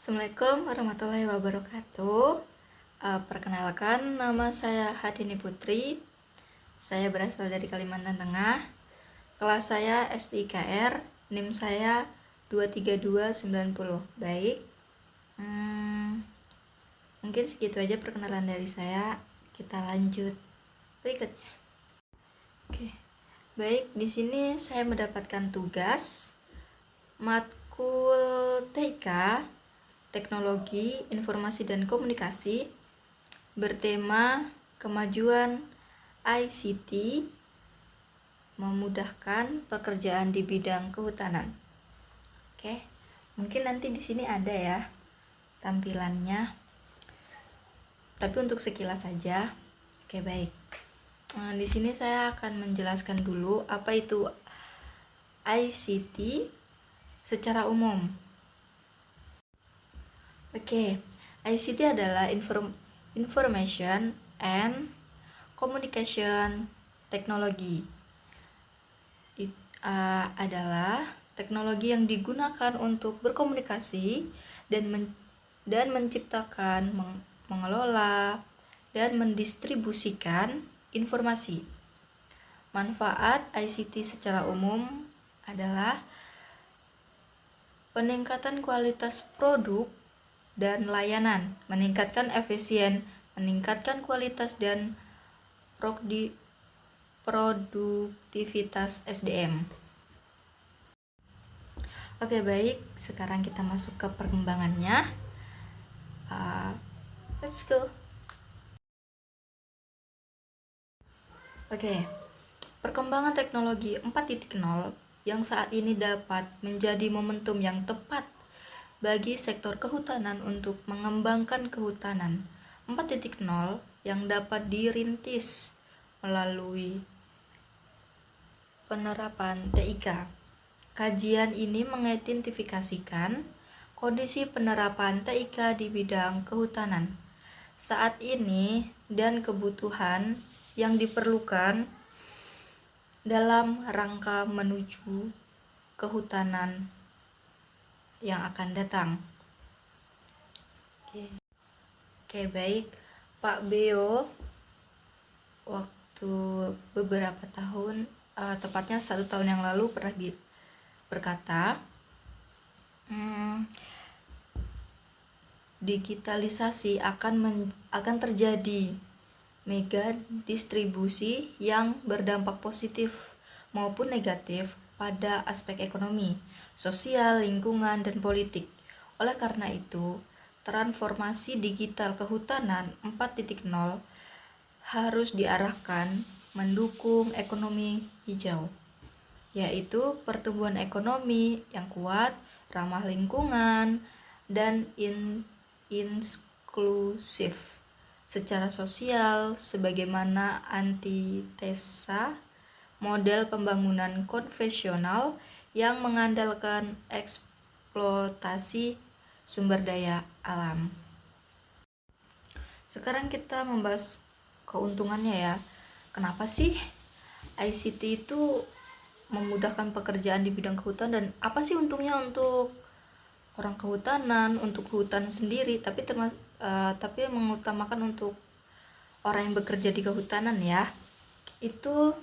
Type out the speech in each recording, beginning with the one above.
Assalamualaikum warahmatullahi wabarakatuh. Perkenalkan, nama saya Hadini Putri. Saya berasal dari Kalimantan Tengah. Kelas saya S3KR, NIM saya 23290. Baik. Mungkin segitu aja perkenalan dari saya. Kita lanjut berikutnya. Oke. Baik, di sini saya mendapatkan tugas matkul TIK Teknologi Informasi dan Komunikasi bertema kemajuan ICT memudahkan pekerjaan di bidang kehutanan. Oke, mungkin nanti di sini ada ya tampilannya, tapi untuk sekilas saja. Oke, baik. Di sini saya akan menjelaskan dulu apa itu ICT secara umum. Oke, ICT adalah Information and Communication Technology. Adalah teknologi yang digunakan untuk berkomunikasi dan menciptakan, mengelola, dan mendistribusikan informasi. Manfaat ICT secara umum adalah peningkatan kualitas produk dan layanan, meningkatkan efisien, meningkatkan kualitas dan produktivitas SDM. Oke, baik. Sekarang kita masuk ke perkembangannya. Let's go. Oke, perkembangan teknologi 4.0 yang saat ini dapat menjadi momentum yang tepat bagi sektor kehutanan untuk mengembangkan kehutanan 4.0 yang dapat dirintis melalui penerapan TIK. Kajian ini mengidentifikasikan kondisi penerapan TIK di bidang kehutanan saat ini dan kebutuhan yang diperlukan dalam rangka menuju kehutanan yang akan datang. Oke, baik. Pak Beo waktu beberapa tahun, tepatnya 1 tahun yang lalu pernah berkata, digitalisasi akan terjadi mega distribusi yang berdampak positif maupun negatif pada aspek ekonomi, sosial, lingkungan, dan politik. Oleh karena itu, transformasi digital kehutanan 4.0 harus diarahkan mendukung ekonomi hijau, yaitu pertumbuhan ekonomi yang kuat, ramah lingkungan, dan inklusif secara sosial, sebagaimana antitesa model pembangunan konvensional yang mengandalkan eksploitasi sumber daya alam. Sekarang kita membahas keuntungannya ya. Kenapa sih ICT itu memudahkan pekerjaan di bidang kehutanan, dan apa sih untungnya untuk orang kehutanan, untuk hutan sendiri, tapi mengutamakan untuk orang yang bekerja di kehutanan ya. Itu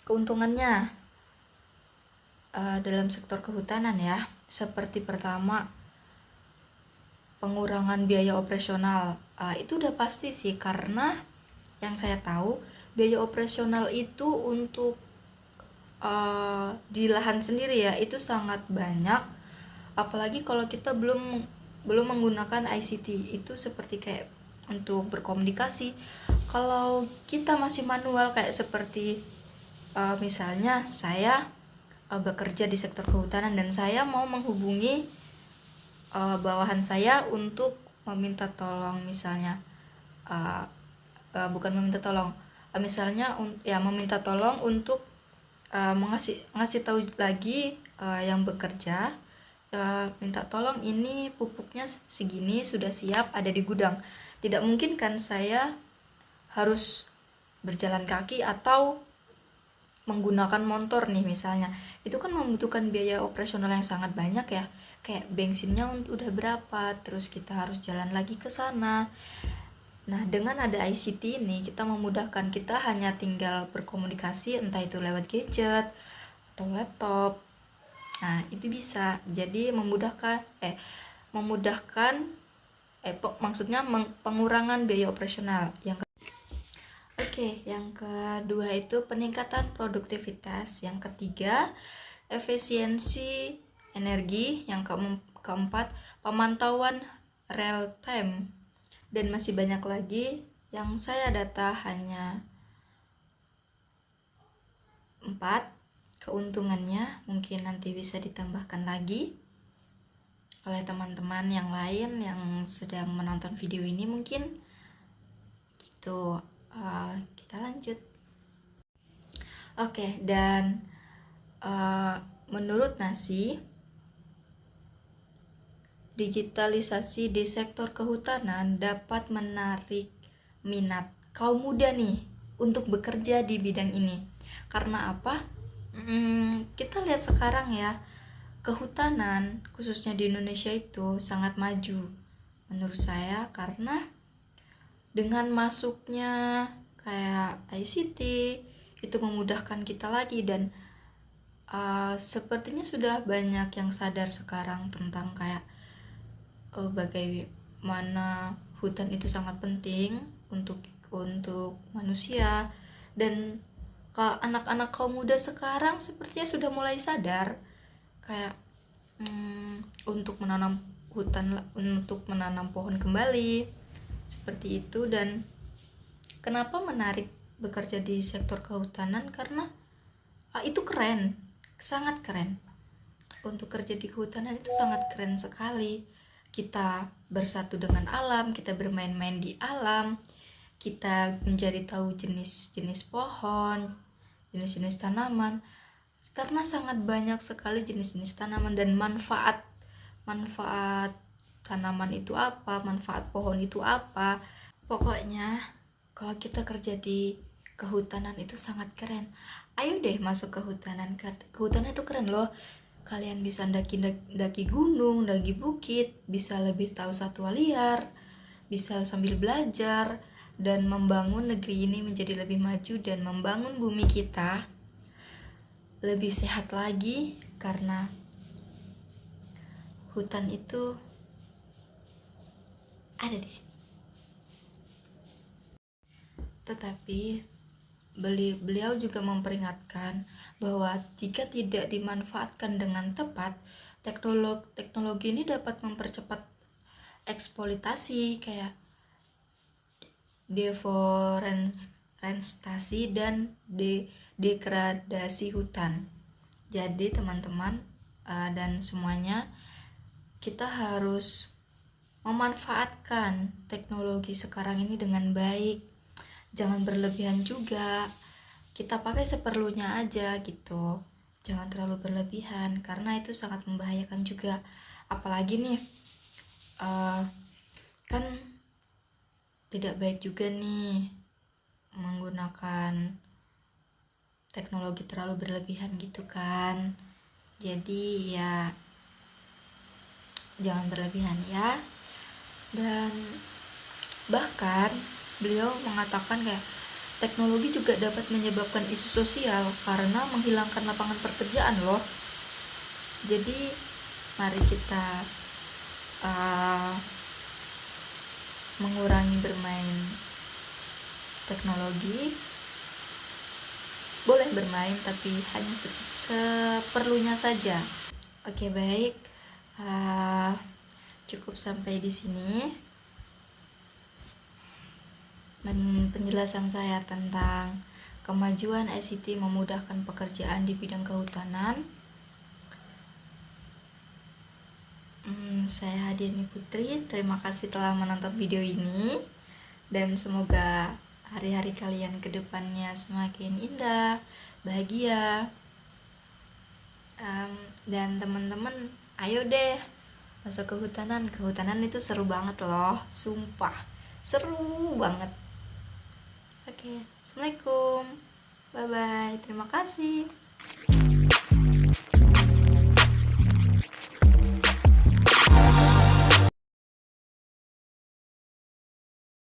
keuntungannya dalam sektor kehutanan ya. Seperti pertama, pengurangan biaya operasional. Itu udah pasti sih, karena yang saya tahu biaya operasional itu untuk di lahan sendiri ya, itu sangat banyak. Apalagi kalau kita belum menggunakan ICT, itu seperti kayak untuk berkomunikasi. Kalau kita masih manual, kayak seperti misalnya saya bekerja di sektor kehutanan dan saya mau menghubungi bawahan saya untuk meminta tolong, misalnya meminta tolong untuk ngasih tahu lagi yang bekerja, minta tolong ini pupuknya segini sudah siap ada di gudang. Tidak mungkin kan saya harus berjalan kaki atau menggunakan motor nih misalnya, itu kan membutuhkan biaya operasional yang sangat banyak ya, kayak bensinnya udah berapa, terus kita harus jalan lagi ke sana. Nah, dengan ada ICT ini kita memudahkan, kita hanya tinggal berkomunikasi entah itu lewat gadget atau laptop. Nah, itu bisa jadi memudahkan maksudnya pengurangan biaya operasional. Yang kedua itu peningkatan produktivitas. Yang ketiga, efisiensi energi. Yang keempat, pemantauan real time. Dan masih banyak lagi yang saya data hanya 4 keuntungannya. Mungkin nanti bisa ditambahkan lagi oleh teman-teman yang lain yang sedang menonton video ini mungkin. Gitu. Kita lanjut. Dan menurut Nasi, digitalisasi di sektor kehutanan dapat menarik minat kaum muda nih untuk bekerja di bidang ini. Karena apa? Kita lihat sekarang ya, kehutanan khususnya di Indonesia itu sangat maju menurut saya, karena dengan masuknya kayak ICT itu memudahkan kita lagi. Dan sepertinya sudah banyak yang sadar sekarang tentang kayak bagaimana hutan itu sangat penting untuk manusia. Dan anak-anak kaum muda sekarang sepertinya sudah mulai sadar kayak untuk menanam hutan, untuk menanam pohon kembali seperti itu. Dan kenapa menarik bekerja di sektor kehutanan? Karena itu keren, sangat keren. Untuk kerja di kehutanan itu sangat keren sekali. Kita bersatu dengan alam, kita bermain-main di alam, kita mencari tahu jenis-jenis pohon, jenis-jenis tanaman, karena sangat banyak sekali jenis-jenis tanaman dan manfaat tanaman itu apa, manfaat pohon itu apa. Pokoknya kalau kita kerja di kehutanan itu sangat keren. Ayo deh masuk ke hutanan. Kehutanan itu keren loh. Kalian bisa daki gunung, daki bukit, bisa lebih tahu satwa liar, bisa sambil belajar dan membangun negeri ini menjadi lebih maju dan membangun bumi kita lebih sehat lagi, karena hutan itu ada di sini. Tetapi beliau juga memperingatkan bahwa jika tidak dimanfaatkan dengan tepat, teknologi ini dapat mempercepat eksploitasi kayak deforestasi dan degradasi hutan. Jadi teman-teman dan semuanya, kita harus memanfaatkan teknologi sekarang ini dengan baik. Jangan berlebihan juga, kita pakai seperlunya aja gitu, jangan terlalu berlebihan karena itu sangat membahayakan juga. Apalagi nih kan tidak baik juga nih menggunakan teknologi terlalu berlebihan gitu kan. Jadi ya jangan berlebihan ya. Dan bahkan beliau mengatakan kayak teknologi juga dapat menyebabkan isu sosial karena menghilangkan lapangan pekerjaan loh. Jadi mari kita mengurangi bermain teknologi. Boleh bermain tapi hanya seperlunya saja. Oke, baik. Cukup sampai di sini penjelasan saya tentang kemajuan ICT memudahkan pekerjaan di bidang kehutanan. Saya Hadiani Putri, terima kasih telah menonton video ini, dan semoga hari-hari kalian ke depannya semakin indah, bahagia. Dan teman-teman, ayo deh masuk ke hutanan. Kehutanan itu seru banget loh, sumpah seru banget. Oke, assalamualaikum. Bye bye, terima kasih.